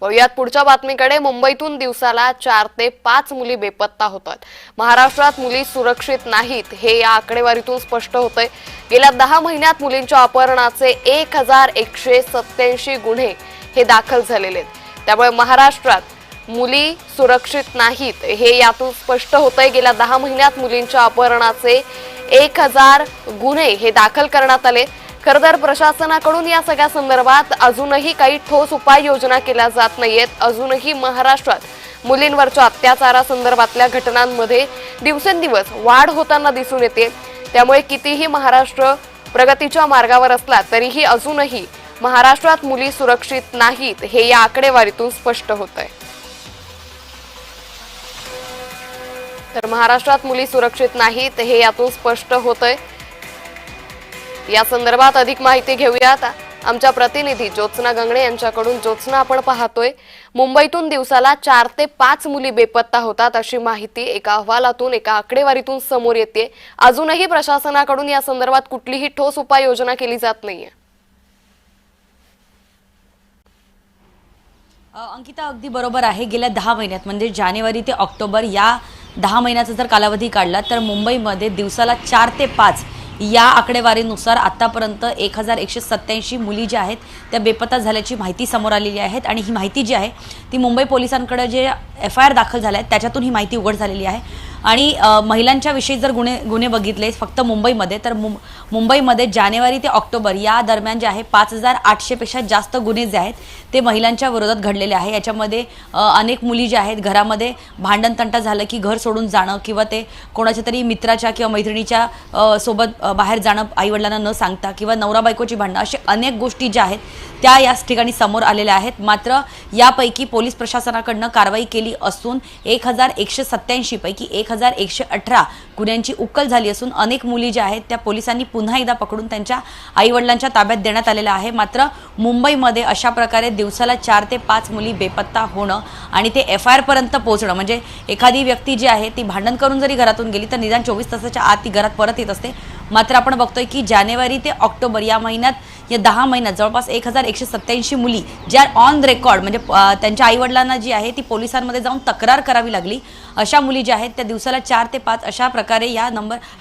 वळूयात पुढच्या बातमीकडे। मुंबईतून दिवसाला 4 ते 5 मुली बेपत्ता होतात। महाराष्ट्रात मुली सुरक्षित नाहीत हे या आकडेवारीतून स्पष्ट होतंय। गेल्या 10 महिन्यात मुलींच्या अपहरणाचे 1187 गुन्हे हे दाखल झालेले आहेत। त्यामुळे महाराष्ट्रात मुली सुरक्षित नाहीत हे यातून स्पष्ट होतंय। गेल्या 10 महिन्यात मुलींच्या अपहरणाचे 1000 गुन्हे हे दाखल करण्यात आले। खरतर प्रशासनाकडून या सगळ्या संदर्भात अजूनही काही ठोस उपाययोजना केल्या जात नाहीयेत। अजूनही महाराष्ट्रात मुलींवरच्या अत्याचारासंदर्भातल्या घटनांमध्ये दिवसेंदिवस वाढ होताना दिसून येते। त्यामुळे कितीही महाराष्ट्र प्रगतीच्या मार्गावर असला तरीही अजूनही महाराष्ट्रात मुली सुरक्षित नाहीत हे या आकडेवारीतून स्पष्ट होतंय। तर महाराष्ट्रात मुली सुरक्षित नाहीत हे यातून स्पष्ट होतंय। या संदर्भात अधिक माहिती घेऊयात आमच्या प्रतिनिधी ज्योत्स्ना गंगणे यांच्याकडून। ज्योत्स्ना, आपण पाहतोय मुंबईतून दिवसाला 4 ते 5 मुली बेपत्ता होतात अशी माहिती एका अहवालातून, एका आकडेवारीतून समोर येते। अजूनही प्रशासनाकडून या संदर्भात कुठलीही ठोस उपाययोजना केली जात नाहीये। अंकिता, अगदी बरोबर आहे। गेल्या 10 महिन्यात म्हणजे जानेवारी ते ऑक्टोबर या 10 महिन्याचा जर कालावधी काढला तर मुंबईमध्ये दिवसाला 4 ते 5 या आकडेवारीनुसार आतापर्यंत 1187 मुली ज्या आहेत त्या बेपत्ता झाल्याची माहिती समोर आलेली आहे। आणि ही माहिती जी आहे ती मुंबई पोलिसांकडे जे FIR दाखल झाले आहेत त्याच्यातून ही माहिती उघड झालेली आहे। आणि महिलांच्या विषयी जर गुन्हे बघितले फक्त मुंबईमध्ये तर मुंबईमध्ये जानेवारी ते ऑक्टोबर या दरम्यान जे आहे 5800 पेक्षा जास्त गुन्हे जे आहेत ते महिलांच्या विरोधात घडलेले आहे। याच्यामध्ये अनेक मुली ज्या आहेत घरामध्ये भांडण तंटा झालं की घर सोडून जाणं किंवा ते कोणाच्या तरी मित्राच्या किंवा मैत्रिणीच्या सोबत बाहेर जाणं आईवडिलांना न सांगता किंवा नवरा बायकोची भांडणं अशी अनेक गोष्टी ज्या आहेत त्या याच ठिकाणी समोर आलेल्या आहेत। मात्र यापैकी पोलीस प्रशासनाकडनं कारवाई केली असून 1187 पैकी 1118 गुन्ह्यांची उकल झाली असून अनेक मुली ज्या आहेत त्या पोलिसांनी पुन्हा एकदा पकडून त्यांच्या आईवडिलांच्या ताब्यात देण्यात आलेल्या आहे। मात्र मुंबईमध्ये अशा प्रकारे दिवसाला 4 ते 5 मुली बेपत्ता होणं आणि ते FIR पर्यंत पोहोचणं, म्हणजे एखादी व्यक्ती जी आहे ती भांडण करून जरी घरातून गेली तर निदान 24 तासाच्या आत ती घरात परत येत असते। मात्र आपण बघतोय की जानेवारी ते ऑक्टोबर या महिन्यात या 10 महिन्यात जवळपास 1187 मुली ज्या ऑन रेकॉर्ड म्हणजे त्यांच्या आईवडिलांना जी आहे ती पोलिसांमध्ये जाऊन तक्रार करावी लागली अशा मुली ज्या आहेत त्या दिवसाला 4 ते 5 अशा प्रकारे या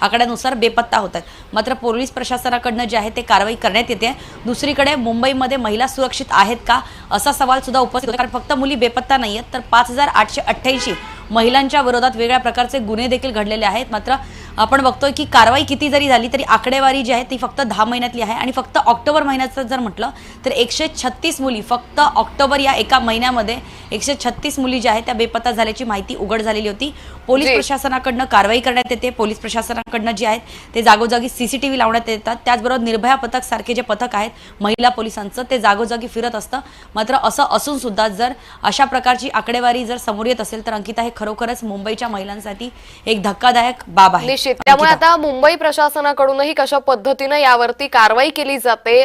आकड्यानुसार बेपत्ता होतात। मात्र पोलीस प्रशासनाकडनं जे आहे ते कारवाई करण्यात येते। दुसरीकडे मुंबईमध्ये महिला सुरक्षित आहेत का असा सवाल सुद्धा उपस्थित होतो, कारण फक्त मुली बेपत्ता नाही आहेत तर 5888 महिलांच्या विरोधात वेगळ्या प्रकारचे गुन्हे देखील घडलेले आहेत। मात्र आपण बघतोय की कारवाई किती जरी झाली तरी आकडेवारी जी आहे ती फक्त 10 महिन्यातली आहे। आणि फक्त ऑक्टोबर महिन्याचं जर म्हटलं तर 136 मुली फक्त ऑक्टोबर या एका महिन्यामध्ये 136 मुली ज्या आहेत त्या बेपत्ता झाल्याची माहिती उघड झालेली होती। पोलीस प्रशासनाकडनं कारवाई करण्यात येते। पोलीस प्रशासनाकडनं जे आहेत ते जागोजागी CCTV लावण्यात येतात। त्याचबरोबर निर्भया पथक सारखे जे पथक आहेत महिला पोलिसांचं ते जागोजागी फिरत असतं। मात्र असं असून सुद्धा जर अशा प्रकारची आकडेवारी जर समोर येत असेल तर अंकिता हे खरोखरच मुंबईच्या महिलांसाठी एक धक्कादायक बाब आहे। त्यामुळे आता मुंबई प्रशासनाकडूनही कशा पद्धतीने यावरती कारवाई केली जाते,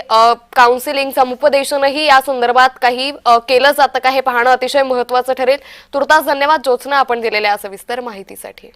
काउन्सिलिंग समुपदेशनही या संदर्भात काही केलं जातं का हे पाहणं अतिशय महत्त्वाचं ठरेल। तुर्तास धन्यवाद ज्योत्स्ना, आपण दिलेल्या सविस्तर माहितीसाठी।